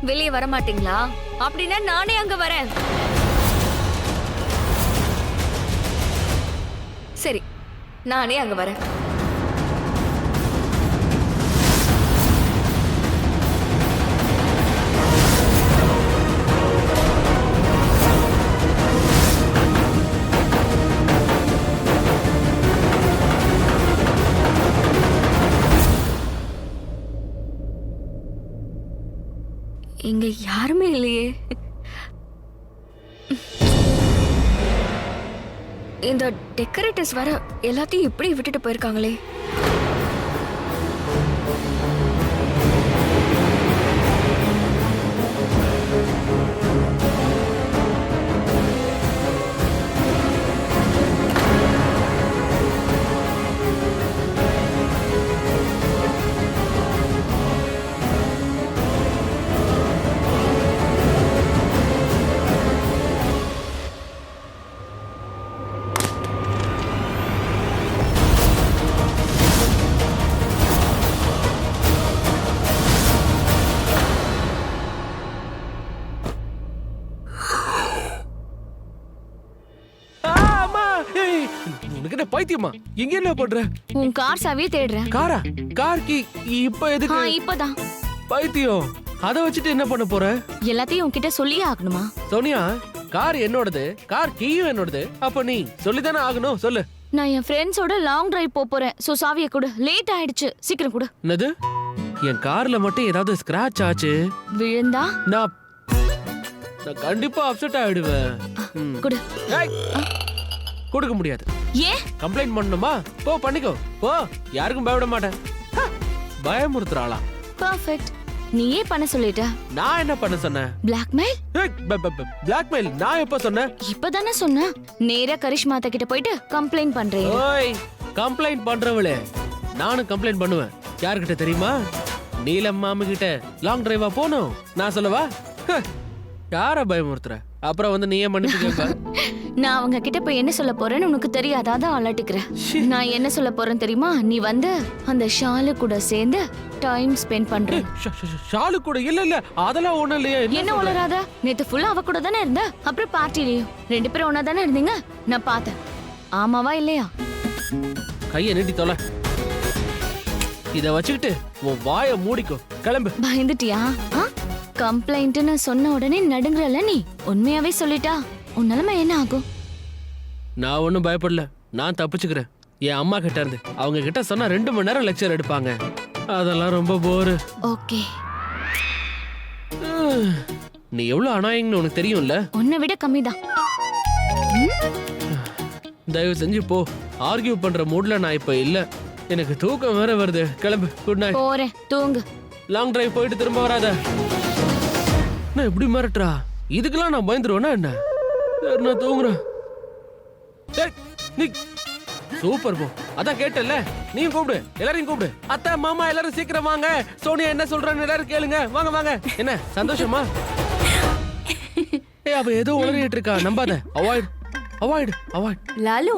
வெளியே வர மாட்டீங்களா? அப்படின்னா நானே அங்க வரேன். சரி, நானே அங்க வரேன். இங்க யாருமே இல்லையே. இந்த டெக்கரேட்டர்ஸ் வர எல்லாத்தையும் இப்படி விட்டுட்டு போயிருக்காங்களே. உனக்கு பைத்தியமா? எங்க என்ன பண்ற? உன் கார் சாவியை தேடுறேன். காரா? கார் கீ இப்ப எதுக்கு? இப்பதான். பைத்தியம், அத வச்சுட்டு என்ன பண்ண போற? எல்லாத்தையும் உன்கிட்ட சொல்லியே ஆகணுமா? சோனியா, கார் என்னோடது, கார் கீயும் என்னோடது. அப்ப நீ சொல்லிதானே ஆகணும். சொல்லு. நான் என் ஃப்ரெண்ட்ஸோட லாங் டிரைவ் போறேன். சோ சாவியை கொடு. லேட் ஆயிடுச்சு, சீக்கிரம் கொடு. என்னது? என் கார்ல மட்டும் ஏதாவது ஸ்கிராட்ச் ஆச்சு விழுந்தா நான் கண்டிப்பா அப்செட் ஆயிடுவேன். கொடு. கொடுக்க முடியாது. ஏன்? கம்ப்ளைண்ட் பண்ணணுமா? போ பண்ணிக்கோ, போ. யாருக்கும் பயப்பட மாட்டேன். பயமுறுத்துறாளா? பெர்ஃபெக்ட். நீயே பண்ண சொல்லிட்ட. நான் என்ன பண்ண சொன்னேன்? பிளாக்மெயில்? பிளாக்மெயில் நான் எப்ப சொன்னேன்? இப்பதானே சொன்ன. நேரா கரிஷ்மா அத்தை கிட்ட போயிட்டு கம்ப்ளைண்ட் பண்றேன். ஓய், கம்ப்ளைண்ட் பண்றவளே, நானும் கம்ப்ளைண்ட் பண்ணுவேன். யார்கிட்ட தெரியுமா? நீலம் மாமி கிட்ட. லாங் டிரைவா போனோம். நான் சொல்லவா? யார பயமுறுத்துற? அப்புறம் வந்து நீயே மன்னிப்பு கேட்ப. நான் அவங்க கிட்ட போய் என்ன சொல்ல போறேன்னு உனக்கு தெரியாதா? தான் அலட்டிக்கிறேன். நான் என்ன சொல்ல போறேன் தெரியுமா? நீ வந்து அந்த ஷாலு கூட சேர்ந்து டைம் ஸ்பெண்ட் பண்ற. ஷாலு கூட? இல்ல இல்ல, அதெல்லாம் ஒண்ணும் இல்லையே. என்ன உளறாத? நேத்து ஃபுல்லா அவ கூட தானே இருந்த. அப்புறம் பார்ட்டிலயும் 2 பேரும் ஒண்ணா தானே இருந்தீங்க. நான் பார்த்தேன். ஆமாவா இல்லையா? கைய நீட்டி தொலை. இத வச்சுக்கிட்டு உன் வாயை மூடிக்கோ. கிளம்பு. பயந்துட்டியா? கம்ப்ளைண்ட்னு சொன்ன உடனே நடுங்கறல நீ. உண்மையாவே சொல்லிட்டா உன் நிலைமை என்ன ஆகும்? நான் ஒன்னும் பயப்படல. நான் தப்பிச்சுக்கிறேன். என் அம்மா கிட்ட இருந்து. அவங்க கிட்ட சொன்னா 2 மணி நேரம் லெக்சர் எடுப்பாங்க. அதெல்லாம் ரொம்ப போரு. ஓகே. நீ எவ்வளவு அனாயிங்னு உனக்கு தெரியும்ல? உன்னை விட கம்மிதான். தயவு செஞ்சு போ. ஆர்கியூ பண்ற மூட்ல நான் இப்ப இல்ல. எனக்கு தூக்கம் வேற வருது. கிளம்பு. Good night. போறேன், தூங்கு. லாங் டிரைவ் போயிட்டு திரும்ப வராத. நான் எப்படி மிரட்டுறா? இதுக்கெல்லாம் நான் பயந்துருவேனா என்ன? நான் தூங்குறேன். நீ சூப்பர் போ. அதான் கேட்டல. நீயும் கூப்பிடு, எல்லாரையும் கூப்பிடு. அத்தை மாமா எல்லாரும் சீக்கிரம் வாங்க. சோனியா என்ன சொல்றான்னு எல்லாரும் கேளுங்க. வாங்க வாங்க. என்ன சந்தோஷமா? அவ ஏதோ உளறிட்டு இருக்கா. நம்பாத. Avoid avoid avoid. லாலு,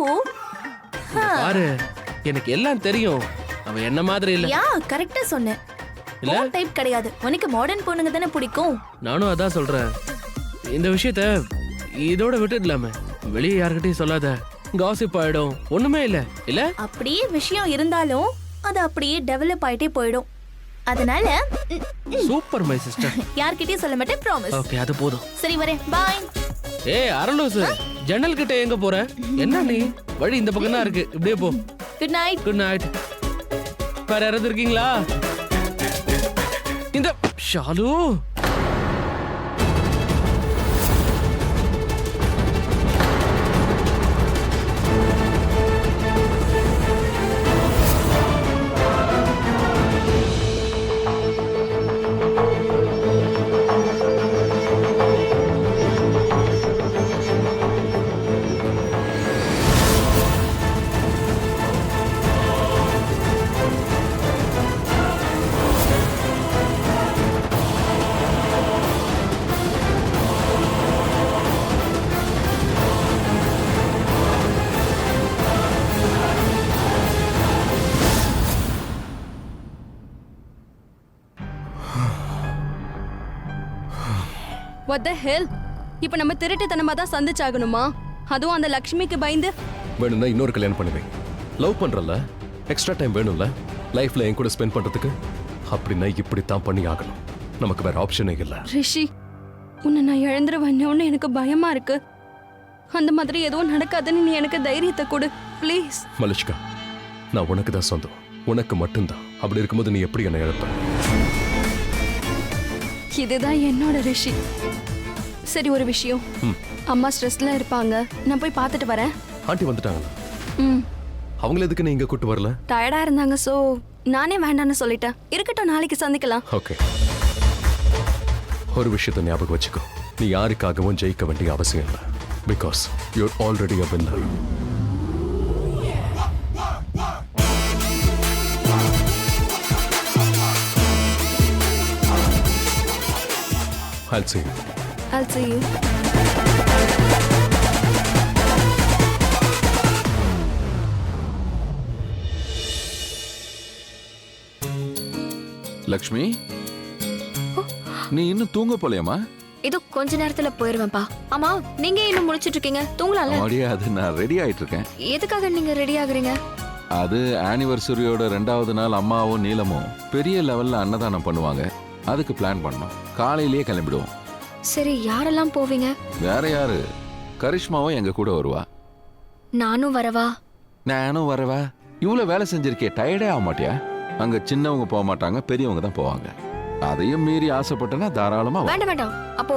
பாரு, எனக்கு எல்லாம் தெரியும். அவ என்ன மாதிரி இல்ல. யா கரெக்ட்டா சொன்ன. இல்ல டைப் கிடையாது. உனக்கு மாடர்ன் பொண்ணுங்க தானே பிடிக்கும். நானும் அதான் சொல்றேன். இந்த விஷயத்த இதோட விட்டுடலாமே. வெளியே யார்கிட்டயும் சொல்லாத. காசிப் ஆயிடும். ஒண்ணுமே இல்ல. இல்ல அப்படியே விஷயம் இருந்தாலும் அது அப்படியே டெவலப் ஆயிட்டே போயிடும். அதனால சூப்பர் மை சிஸ்டர். யார்கிட்டயும் சொல்ல மாட்டேன், ப்ராமிஸ். ஓகே, அது போதும். சரி வரேன். பை. ஏய் அரலூசு, ஜன்னல் கிட்ட எங்க போற? என்ன நீ? வழி இந்த பக்கம் தான் இருக்கு. இப்படியே போ. Good night. Good night. வேற யாராவது இருக்கீங்களா? இந்த ஷாலு. what the hell இப்போ நம்ம திருட்டுத்தனமா தான் சந்திச்சாகணுமா? அதுவும் அந்த லக்ஷ்மிக்கு பயந்து. வேணும்னா இன்னொரு கல்யாணம் பண்ணுவேன். லவ் பண்றல, எக்ஸ்ட்ரா டைம் வேணும்ல லைஃப்ல என் கூட ஸ்பெண்ட் பண்றதுக்கு. அப்படின்னா இப்படித்தான் பண்ணி ஆகணும். நமக்கு வேற ஆப்ஷனே இல்ல. ரிஷி, உன்னை நான் இழந்துருவேன்னு எனக்கு பயமா இருக்கு. அந்த மாதிரி எதுவும் நடக்காதுன்னு நீ எனக்கு தைரியத்தை கொடு ப்ளீஸ். மலிஷ்கா, நான் உனக்கு தான் சொந்தம், உனக்கு மட்டும்தான். அப்படி இருக்கும்போது நீ எப்படி என்ன இழப்ப? இதுதான் என்னோட ரிஷி. சரி, ஒரு விஷயம். அம்மா ஸ்ட்ரெஸ்ல இருப்பாங்க, நான் போய் பார்த்துட்டு வரேன். ஆண்டி வந்துட்டாங்களா? ம், அவங்கள எதுக்கு நீ இங்க கூட்டு வரல? டயர்டா இருந்தாங்க, சோ நானே வேண்டான்னு சொல்லிட்டேன். இருக்கட்டும், நாளைக்கு சந்திக்கலாம். ஓகே. ஒரு விஷயத்தை ஞாபகம் வச்சுக்கோ, நீ யாருக்காகவும் ஜெயிக்க வேண்டிய அவசியம் இல்லை. Because your already a winner. I'll see you. I'll see you. Lakshmi, நீ இன்னும் தூங்க போலையாமா? இது கொஞ்ச நேரத்துல போயிருவேன்ப்பா. ஆமா, நீங்க இன்னும் முழிச்சிட்டு இருக்கீங்க, தூங்கலாம்ல? அது நான் ரெடி ஆயிட்டு இருக்கேன். எதுக்காக நீங்க ரெடி ஆகுறீங்க? அது ஆனிவர்சரியோட 2வது நாள் அம்மாவும் நீலமும் பெரிய லெவல்ல அன்னதானம் பண்ணுவாங்க. அதுக்கு பிளான் பண்ணோம். காலையிலேயே கிளம்பிடுவோம். சரி, யாரெல்லாம் போவீங்க? வேற யாரு? கரிஷ்மாவும் எங்க கூட வருவா. நானும் வரவா? நானும் வரவா? இவ்வளவு வேலை செஞ்சிருக்கே, டயர்டே ஆக மாட்டியா? அங்க சின்னவங்க போக மாட்டாங்க, பெரியவங்க தான் போவாங்க. அதையும் மீறி ஆசைப்பட்டனா தாராளமா வா. வேண்டாம் வேண்டாம், அப்போ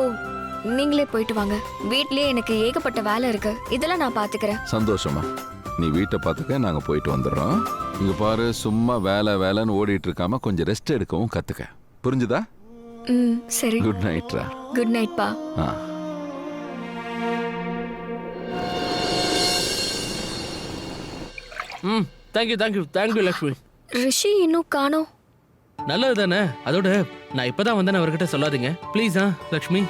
நீங்களே போயிட்டு வாங்க. வீட்லயே எனக்கு ஏகப்பட்ட வேலை இருக்கு, இதெல்லாம் நான் பாத்துக்கிறேன். சந்தோஷமா? நீ வீட்டை பார்த்துக்க, நாங்க போயிட்டு வந்துடுறோம். இங்க பாரு, சும்மா வேலை வேலைன்னு ஓடிட்டு இருக்காம கொஞ்சம் ரெஸ்ட் எடுக்கவும் கத்துக்க. புரிஞ்சுதா? ம், சரி. குட் நைட்ரா. குட் நைட் பா. ம், தேங்க்யூ லக்ஷ்மி. ரிஷி இன்னும் காணோம். நல்லது தானே. அதோட நான் இப்பதான் வந்தேன், அவர்கிட்ட சொல்லாதீங்க please. Lakshmi.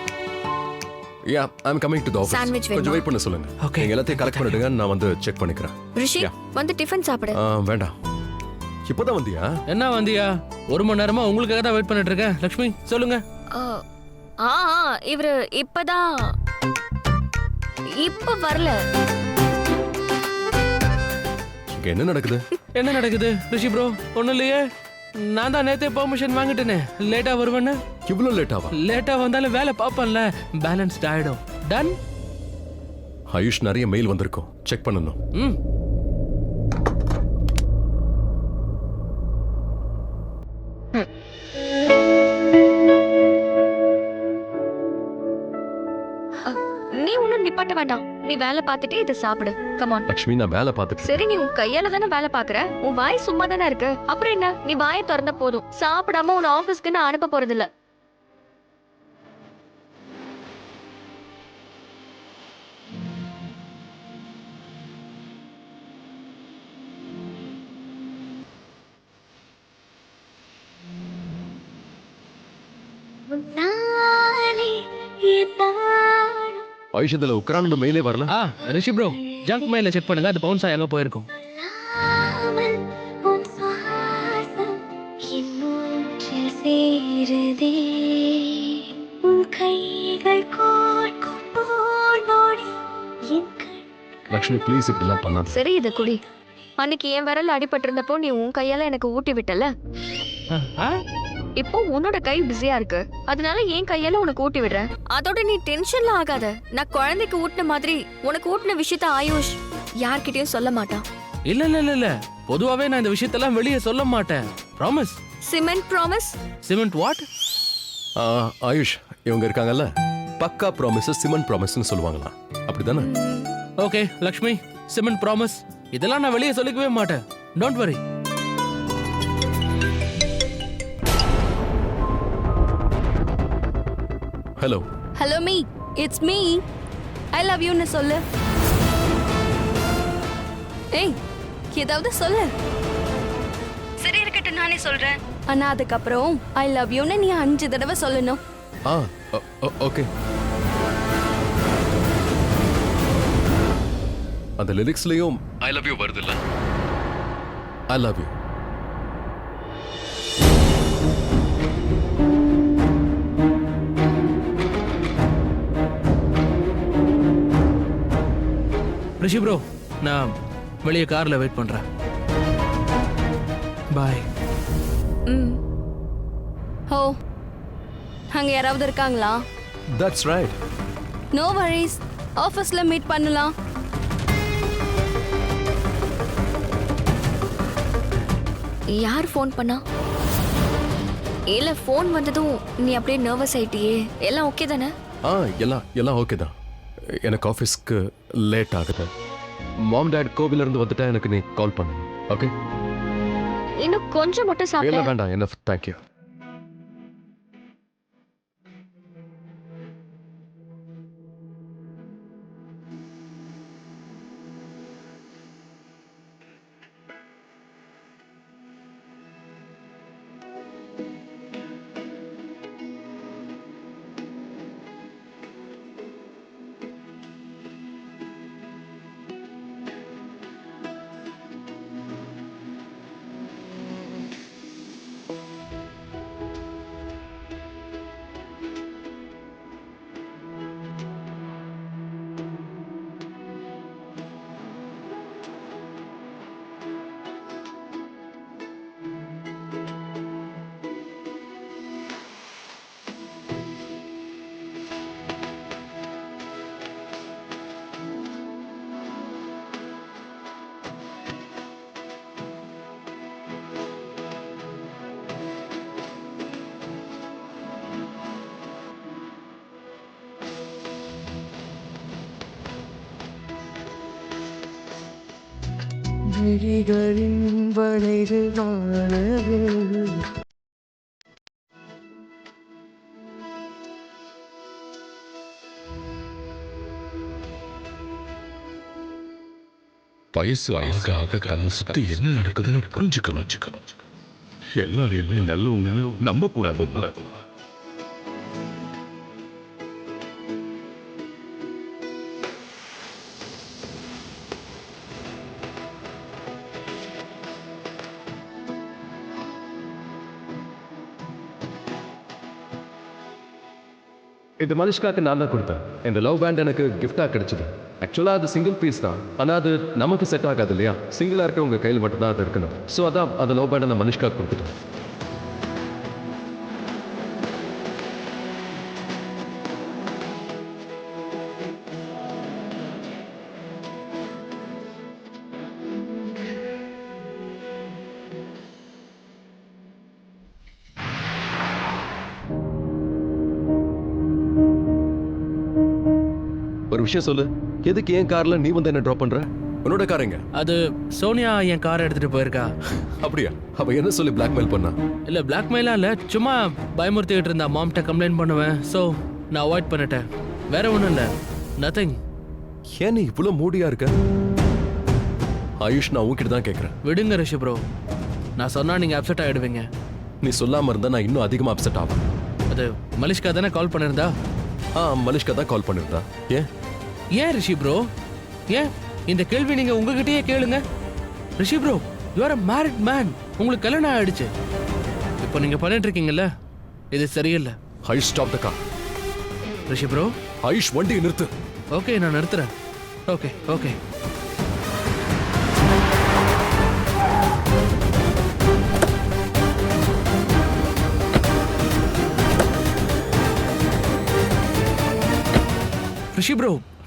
Yeah, I am coming to the office. Sandwich வேணுமா? கொஞ்சம் வெயிட் பண்ண சொல்லுங்க. Okay. நீங்க எல்லாத்தையும் கலெக்ட் பண்ணிடுங்க, நான் வந்து செக் பண்ணிக்கிறேன். ரிஷி, வந்து டிஃபன் சாப்பிடு. வேண்டாம். இப்போதான் வந்தியா? என்ன வந்தியா? 1 மணி நேரமா உங்களுக்காக தான் வெயிட் பண்ணிட்டு இருக்கேன். லக்ஷ்மி சொல்லுங்க. இவரு இப்பதான் இப்ப வரல. இங்க என்ன நடக்குது? என்ன நடக்குது ரிஷி ப்ரோ? ஒண்ணும் இல்லையே. நான் தான் நேத்தே பெர்மிஷன் வாங்கிட்டேனே, லேட்டா வருவேன்னு. இவ்வளவு லேட்டாவா? லேட்டா வந்தாலும் வேலை பாப்பேன்ல, பேலன்ஸ்ட் ஆயிடும். டன். ஆயுஷ், நிறைய மெயில் வந்திருக்கும், செக் பண்ணணும். ம். நீ ஒன்னும் நிப்பாட்ட வேண்டாம், நீ வேலை பார்த்துட்டு இதை சாப்பிடு. Come on. லக்ஷ்மி, நான் வேலை பார்த்துட்டு. சரி, நீ உன் கையால தானே வேலை பாக்குற, உன் வாய் சும்மா தானே இருக்கு. அப்புறம் என்ன, நீ வாயை திறந்த போதும். சாப்பிடாம உன் ஆபீஸ்க்கு நான் அனுப்ப போறது இல்ல. ஆயுஷ், இதுல உக்ரானோட மெயிலே வரல. ரிஷி ப்ரோ, ஜங்க் மெயில செக் பண்ணுங்க, அது பவுன்ஸ் ஆகி அங்க போயிருக்கும். லக்ஷ்மி, ப்ளீஸ் இப்படிலாம் பண்ணாத. சரி, இத குடி. அன்னைக்கு என் விரல் அடிபட்டு இருந்தப்போ நீ உன் கையால எனக்கு ஊட்டி விட்டல. இப்போ உன்னோட கை பிஸியா இருக்கு, அதனால என் கையால உனக்கு ஊட்டி விடுறேன். அதோட நீ டென்ஷன்ல ஆகாத. நான் குழந்தைக்கு ஊட்டின மாதிரி உனக்கு ஊட்டின விஷயத்த ஆயுஷ் யார்கிட்டயும் சொல்ல மாட்டான். இல்ல இல்ல இல்ல இல்ல, பொதுவாவே நான் இந்த விஷயத்தெல்லாம் வெளியே சொல்ல மாட்டேன். Promise. Cement promise? Cement what? Ayush, இவங்க இருக்காங்கல்ல, பக்கா ப்ராமிஸ் சிமெண்ட் ப்ராமிஸ்னு சொல்லுவாங்களா, அப்படிதானே? Okay Lakshmi, cement promise. இதெல்லாம் நான் வெளியே சொல்லிக்கவே மாட்டேன். Don't worry. Hello. Hello me, it's me. I love யூன்னு சொல்லு. ஏய், ஏதாவது சொல்லு. சரி, இருக்கட்டும், நானே சொல்றேன். ஆனா அதுக்கப்புறம் ஐ லவ் யூன்னு நீ 5 தடவை சொல்லணும். ஓகே. அந்த லிரிக்ஸ்லயும் ஐ லவ் யூ வருதுல்ல? I love you. Rishi bro நான் வெளியே கார்ல வெயிட் பண்றேன். பாய். ம். ஓ, அங்க யாராவது இருக்காங்களா? That's right. நோ வரிஸ், ஆஃபீஸ்ல மீட் பண்ணலாம். யார் ஃபோன் பண்ணா? இல்ல ஃபோன் வந்ததும் நீ அப்படியே நர்வஸ் ஆயிட்டியே. எல்லாம் ஓகே தானே? எல்லாம் ஓகே தான். எனக்கு ஆஃபீஸ்க்கு லேட் ஆகுது. மாம் டாட் கோவில இருந்து வந்துட்டா எனக்கு நீ கால் பண்ணு. ஓகே? இன்னும் கொஞ்சம் மட்டும் இல்ல சாப்பிடு. வேண்டாம், என்ன தேங்க்யூ. வயசு ஆக ஆக கண்ணை சுத்தி என்ன நடக்குதுன்னு புரிஞ்சுக்கணும். எல்லாரையுமே நல்லவங்க நம்ப கூடாது. இது மனுஷ்காக்கு நான் தான் கொடுத்தேன். இந்த லவ் பேண்ட் எனக்கு கிஃப்டாக கிடைச்சது. ஆக்சுவலாக அது சிங்கிள் பீஸ் தான், ஆனால் அது நமக்கு செட் ஆகாது இல்லையா? சிங்கிளாக இருக்க உங்கள் கையில் மட்டும்தான் அது இருக்கணும். ஸோ அதான் அந்த லவ் பேண்டை நான் மனுஷ்காக்கு கொடுத்துட்டேன். ஒரு விஷயம் சொல்லு, எதுக்கு என் கார்ல நீ வந்து என்ன டிராப் பண்ற? உன்னோட காரங்க? அது சோனியா என் காரை எடுத்துட்டு போயிருக்கா. அப்படியா? அவ என்ன சொல்லி பிளாக்மெயில் பண்ணா? இல்ல பிளாக்மெயிலா இல்ல, சும்மா பயமுறுத்திட்டு இருந்தா. மாம்கிட்ட கம்ப்ளைண்ட் பண்ணுவேன். ஸோ நான் அவாய்ட் பண்ணிட்டேன். வேற ஒன்றும் இல்லை, நத்திங். ஏன் நீ இவ்வளவு மூடியா இருக்க? ஆயுஷ், நான் உன்கிட்ட தான் கேட்கறேன். விடுங்க ரிஷி ப்ரோ, நான் சொன்னா நீங்க அப்செட் ஆயிடுவீங்க. நீ சொல்லாம இருந்தா நான் இன்னும் அதிகமா அப்செட் ஆவேன். அது மலிஷ்கா தானே கால் பண்ணிருந்தா? மலிஷ்கா தான் கால் பண்ணிருந்தா. ஏன் ரிஷி ப்ரோ? ஏன் இந்த கேள்வி நீங்க உங்ககிட்டயே கேளுங்க. Rishi bro, you are a married man. உங்களுக்கு கல்யாணம் ஆயிடுச்சு. இப்போ நீங்க பண்ணிட்டு இருக்கீங்கல்ல, இது சரியில்லை. Ayush, stop the car. Rishi bro. Ayush, வண்டியை நிறுத்து. ஓகே, நான் நிறுத்துறேன். Okay okay.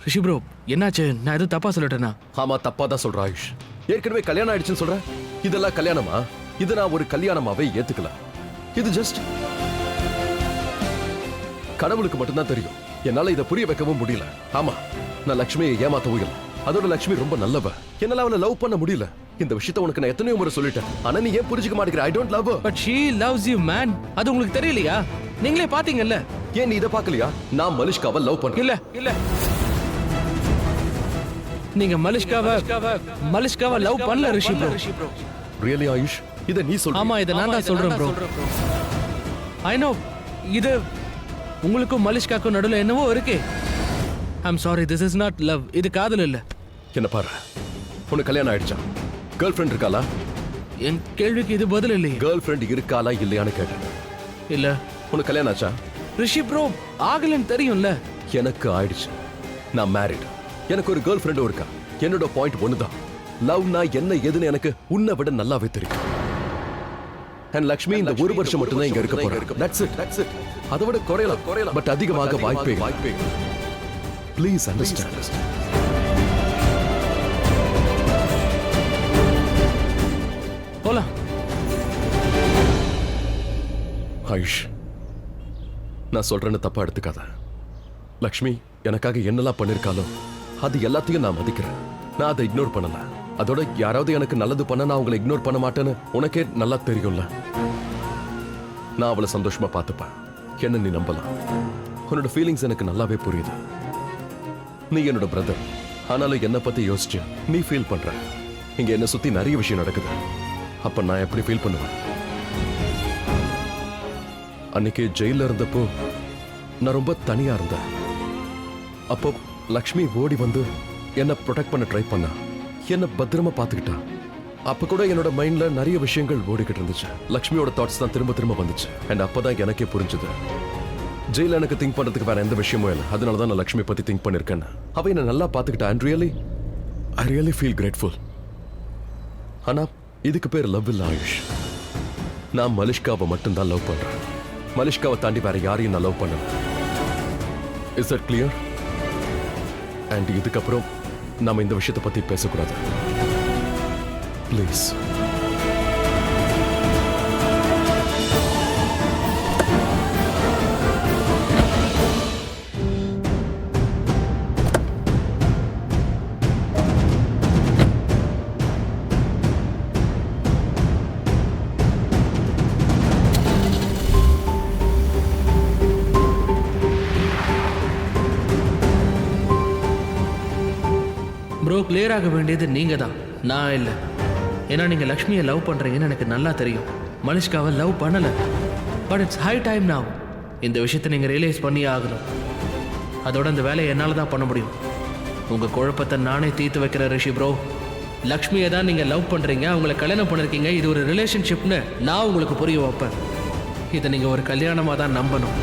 ரிஷி ப்ரோ என்னாச்சு? நான் எதுவும் தப்பா சொல்லட்டேனா? ஆமா, தப்பா தான் சொல்ற ஆயுஷ். ஏற்கனவே கல்யாணம் ஆயிடுச்சுன்னு சொல்ற. இதெல்லாம் கல்யாணமா? இது நான் ஒரு கல்யாணமாவே ஏத்துக்கல. இது ஜஸ்ட் கடவுளுக்கு மட்டும்தான் தெரியும். என்னால இதை புரிய வைக்கவும் முடியல. ஆமா, நான் லட்சுமியை ஏமாத்தவும் இல்லை. அதோட லட்சுமி ரொம்ப நல்லவ. என்னால அவளை லவ் பண்ண முடியல. இந்த விஷயத்தை உனக்கு நான் எத்தனையோ முறை சொல்லிட்டேன். ஆனா நீ ஏன் புரிஞ்சுக்க மாட்டேங்கிற? I don't love her. But she loves you man. அது உங்களுக்கு தெரியலையா? நீங்களே பாத்தீங்கல்ல. ஏன் நீ இதை பார்க்கலையா? நான் மலிஷ்காவை லவ் பண்றேன். இல்ல நீங்க மலிஷ்காவை லவ் பண்ணல ரிஷி ப்ரோ. ரியலி ஆயுஷ்? இத நீ சொல்ற? ஆமா, இத நான் தான் சொல்றேன் ப்ரோ. ஐ நோ, இது உங்களுக்கும் மலிஷ்காக்கும் நடுவுல என்னவோ இருக்கு. I'm sorry, this is not love. இது காதல் இல்ல. என்ன பாரு, உனக்கு கல்யாணம் ஆயிடுச்சா? கேர்ள் ஃப்ரெண்ட் இருக்காளா? என் கேள்விக்கு இது பதில் இல்லையே. கேர்ள் ஃப்ரெண்ட் இருக்காளா இல்லையான்னு கேட்டேன். இல்ல. உனக்கு கல்யாணம் ஆச்சா? ரிஷி ப்ரோ, ஆகலன்னு தெரியும்ல. எனக்கு ஆயிடுச்சு. நான் மேரிட். எனக்கு ஒரு கேர்ள் ஃப்ரெண்டும் இருக்கா. என்னோட பாயிண்ட் ஒண்ணுதான். லவ்னா என்ன ஏதுன்னு எனக்கு உன்னை விட நல்லாவே தெரியும். அண்ட் லக்ஷ்மி இந்த ஒரு வருஷம் மட்டும்தான் இங்க இருக்க போறா. That's it. அதை விட குறையலாம் பட் அதிகமாக வாய்ப்பே. Please understand. போலாம். ஆயுஷ், நான் சொல்றேன்னு தப்பா எடுத்துக்காத. லக்ஷ்மி எனக்காக என்னெல்லாம் பண்ணிருக்காலோ அது எல்லாத்தையும் நான் மதிக்கிறேன். நான் அதை இக்னோர் பண்ணல. அதோட யாராவது எனக்கு நல்லது பண்ண நான் அவங்களை இக்னோர் பண்ண மாட்டேன்னு உனக்கே நல்லா தெரியும்ல. நான் அவளை சந்தோஷமா பார்த்துப்பேன். என்ன நீ நம்பலாம். உன்னோட ஃபீலிங்ஸ் எனக்கு நல்லாவே புரியுது. நீ என்னோட பிரதர். ஆனாலும் என்னை பத்தி யோசிச்சு நீ ஃபீல் பண்ற. இங்க என்ன சுத்தி நிறைய விஷயம் நடக்குது. அப்ப நான் எப்படி ஃபீல் பண்ணுவேன்? அன்னைக்கு ஜெயில இருந்தப்போ நான் ரொம்ப தனியா இருந்தேன். அப்போ லக்ஷ்மி ஓடி வந்து என்ன ப்ரொடெக்ட் பண்ண ட்ரை பண்ணா. என்ன பத்திரமா பார்த்துக்கிட்டா. அப்ப கூட என்னோட மைண்ட்ல நிறைய விஷயங்கள் ஓடிக்கிட்டு இருந்துச்சு. லக்ஷ்மியோட தாட்ஸ் தான் திரும்ப வந்துச்சு. அண்ட் அப்பதான் எனக்கே புரிஞ்சுது, ஜெயில எனக்கு திங்க் பண்றதுக்கு வேற எந்த விஷயமும் இல்லை. அதனாலதான் நான் லக்ஷ்மி பத்தி திங்க் பண்ணிருக்கேன். அவ என்ன நல்லா பார்த்துக்கிட்டா. And I really feel grateful. ஆனா இதுக்கு பேர் லவ் இல்ல ஆயுஷ். நான் மலிஷ்காவை மட்டும்தான் லவ் பண்றேன். மலிஷ்காவை தாண்டி வேற யாரையும் நான் லவ் பண்ணல. Is that clear? அண்ட் இதுக்கப்புறம் நாம இந்த விஷயத்தை பத்தி பேசக்கூடாது. ப்ளீஸ். ப்ரோ, கிளியர் ஆக வேண்டியது நீங்க தான், நான் இல்லை. ஏன்னா நீங்க லக்ஷ்மியை லவ் பண்றீங்கன்னு எனக்கு நல்லா தெரியும். மலிஷ்காவை லவ் பண்ணல. But it's high time now. இந்த விஷயத்தை நீங்க ரியலைஸ் பண்ணியே ஆகணும். அதோட இந்த வேலையை என்னால் தான் பண்ண முடியும். உங்க குழப்பத்தை நானே தீர்த்து வைக்கிற ரிஷி ப்ரோ. லக்ஷ்மியை தான் நீங்க லவ் பண்றீங்க, அவங்களை கல்யாணம் பண்ணிருக்கீங்க. இது ஒரு ரிலேஷன்ஷிப்னு நான் உங்களுக்கு புரிய வைப்பேன். இதை நீங்க ஒரு கல்யாணமாக தான் நம்பணும்.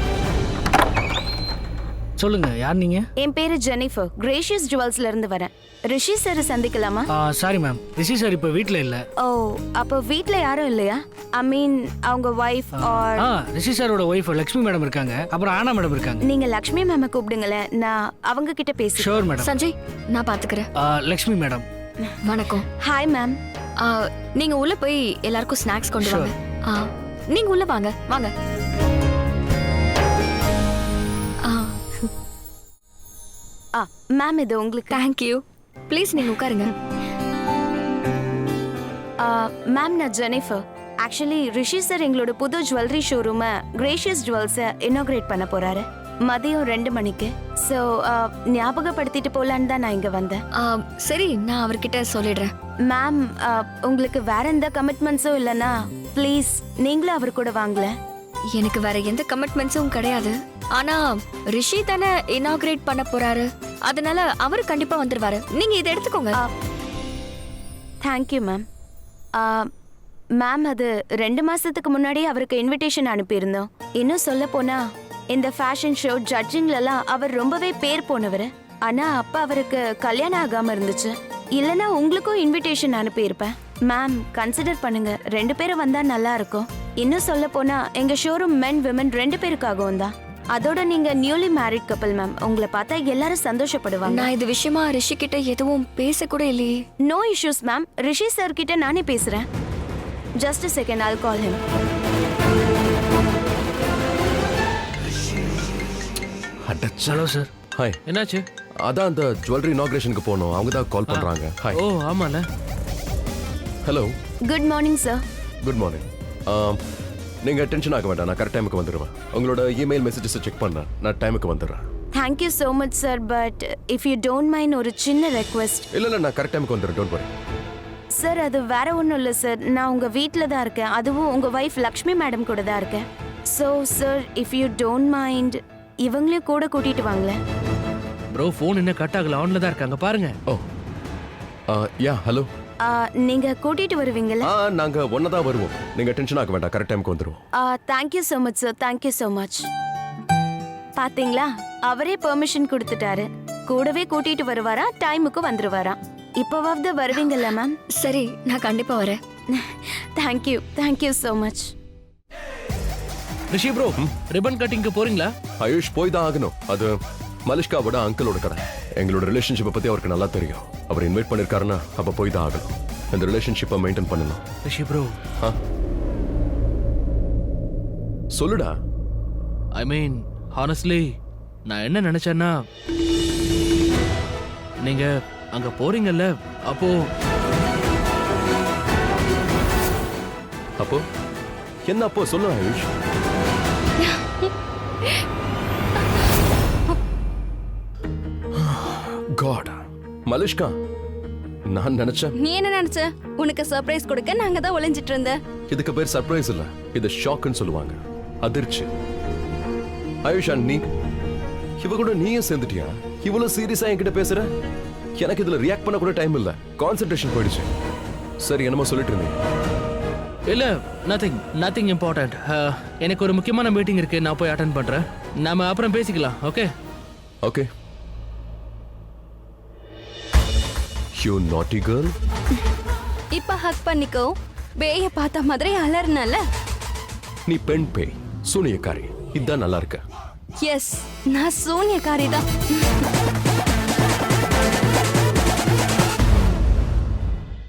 சொல்லுங்க, யார் நீங்க? என் பேரு ஜெனிஃபர், கிரேஷியஸ் ஜுவல்ஸ்ல இருந்து வரேன். ரிஷி sir சந்திக்கலாமா? Sorry ma'am, Rishi sir இப்போ வீட்ல இல்ல. ஓ, அப்ப வீட்ல யாரும் இல்லையா? ஐ மீன் அவங்க வைஃப் ஆர்? ரிஷி சாரோட வைஃப் லக்ஷ்மி மேடம் இருக்காங்க, அப்புறம் ஆனா மேடம் இருக்காங்க. நீங்க லக்ஷ்மி மேம கூப்பிடுங்களேன், நான் அவங்க கிட்ட பேசுறேன். Sure madam. சஞ்சய், நான் பாத்துக்கிறேன். லக்ஷ்மி மேடம் வணக்கம். Hi ma'am. நீங்க உள்ள போய் எல்லாருக்கும் ஸ்நாக்ஸ் கொண்டு வாங்க. நீங்க உள்ள வாங்க. மேம் இது உங்களுக்கு. தேங்க்யூ. ப்ளீஸ் நீங்க உட்காருங்க. மேம் நான் ஜெனிஃபர். ஆக்சுவலி ரிஷி சார் எங்களோட புது ஜுவல்லரி ஷோரூமை கிரேஷியஸ் ஜுவல்ஸை இனாகிரேட் பண்ண போறாரு மதியம் 2 மணிக்கு. ஸோ ஞாபகப்படுத்திட்டு போலான்னு தான் நான் இங்க வந்தேன். சரி, நான் அவர்கிட்ட சொல்லிடுறேன். மேம் உங்களுக்கு வேற எந்த கமிட்மெண்ட்ஸும் இல்லைன்னா ப்ளீஸ் நீங்களும் அவர் கூட வாங்கல. எனக்கு வேற எந்த கமிட்மெண்ட்ஸும் கிடையாது. ஆனா ரிஷி தானே இனாகிரேட் பண்ண போறாரு, அதனால அவர் கண்டிப்பா வந்துருவாரு. நீங்க இதை எடுத்துக்கோங்க. Thank you ma'am. மேம் அது 2 மாசத்துக்கு முன்னாடி அவருக்கு இன்விடேஷன் அனுப்பியிருந்தோம். இன்னும் சொல்ல போனா இந்த ஃபேஷன் ஷோ ஜட்ஜிங்லலாம் அவர் ரொம்பவே பேர் போனவர். ஆனா அப்ப அவருக்கு கல்யாணம் ஆகாம இருந்துச்சு. இல்லனா உங்களுக்கும் இன்விடேஷன் அனுப்பியிருப்பேன். மேம் கன்சிடர் பண்ணுங்க, 2 பேரும் வந்தா நல்லா இருக்கும். இன்னும் சொல்ல போனா எங்க ஷோரூம் மென் விமன் 2 பேருக்காகவும் தான். அதோட நீங்க நியூலி மேரிட் கப்பல் மேம். உங்களை பார்த்தா எல்லாரும் சந்தோஷப்படுவாங்க. நான் இது விஷயமா ரிஷி கிட்ட எதுவும் பேச கூட இல்லையே. No issues ma'am. Rishi sir கிட்ட நானே பேசுறேன். Just a second, I'll call him. Hello sir. Hi. என்னாச்சு? அதான் அந்த ஜுவல்லரி இனாகிரேஷனுக்கு போனோம். அவங்க தான் கால் பண்றாங்க. ஹாய். ஓ ஆமால. Hello. Good morning sir. Good morning. நீங்க டென்ஷன் ஆக வேண்டாம், நான் கரெக்ட் டைமுக்கு வந்துடுவேன். உங்களோட இமெயில் மெசேஜஸ் செக் பண்ணேன், நான் டைமுக்கு வந்துடுறேன். Thank you so much sir. But if you don't mind ஒரு சின்ன ரெக்வெஸ்ட். இல்லை நான் கரெக்ட் டைமுக்கு வந்துடுறேன், டோன்ட் வரி. சார் அது வேற ஒன்றும் இல்லை சார். நான் உங்கள் வீட்டில் தான் இருக்கேன், அதுவும் உங்கள் ஒய்ஃப் லக்ஷ்மி மேடம் கூட தான் இருக்கேன். So sir if you don't mind இவங்களையும் கூட கூட்டிட்டு வாங்களேன். ப்ரோ, ஃபோன் என்ன கட் ஆகல, ஆன்ல தான் இருக்காங்க பாருங்க. ஓ யா ஹலோ. நீங்க கூட்டிட்டு வருவீங்கல்ல? நாங்க ஒன்னதான் வருவோம். நீங்க டென்ஷன் ஆக வேண்டாம், கரெக்ட் டைமுக்கு வந்துருவோம். Thank you so much sir. Thank you so much. பாத்தீங்களா, அவரே பெர்மிஷன் கொடுத்துட்டாரு. கூடவே கூட்டிட்டு வருவாரா, டைமுக்கு வந்துருவாரா. இப்போவாவது வருவீங்கல்ல மேம்? சரி நான் கண்டிப்பா வரேன். Thank you so much. Rishi bro ribbon கட்டிங்க்கு போறீங்களா? ஆயுஷ் போய் தான் ஆகணும். அது மலிஷ்காவோட அங்கிளோட கடை. எங்களோட ரிலேஷன்ஷிப்பை பத்தி அவருக்கு நல்லா தெரியும். அவர் இன்வைட் பண்ணிருக்காருன்னா அப்ப போய் தான் ஆகணும். இந்த ரிலேஷன்ஷிப்பை மெயின்டைன் பண்ணணும். ரிஷி ப்ரோ சொல்லுடா. ஐ மீன் ஹானஸ்ட்லி நான் என்ன நினைச்சேன்னா நீங்க அங்க போறீங்கல்ல அப்போ என்ன அப்போ சொல்லு ஆயுஷ். God, மலிஷ்கா நான் நினைச்சேன். நீ என்ன நினைச்ச? உனக்கு சர்ப்ரைஸ் கொடுக்க நாங்க தான் ஒளிஞ்சிட்டு இருந்த. இதுக்கு பேர் சர்ப்ரைஸ் இல்ல, இது ஷாக்னு சொல்லுவாங்க. அதிர்ச்சி. ஆயுஷா நீ இவ கூட நீயும் சேர்ந்துட்டியா? இவ்வளவு சீரியஸா என்கிட்ட பேசுற? எனக்கு இதுல ரியாக்ட் பண்ண கூட டைம் இல்ல. கான்சென்ட்ரேஷன் போயிடுச்சு. சரி என்னமோ சொல்லிட்டு இருந்தீங்க. இல்ல நத்திங் இம்பார்ட்டன்ட். எனக்கு ஒரு முக்கியமான மீட்டிங் இருக்கு, நான் போய் அட்டென்ட் பண்றேன். நாம அப்புறம் பேசிக்கலாம். Okay okay. You naughty girl. இப்ப ஹக் பண்ணிக்கோ. பேய பார்த்த மாதிரி அலர்னல. நீ பெண் பேய், சூனியக்காரி. இதான் நல்லா இருக்க. எஸ், நான் சூனியக்காரி தான்.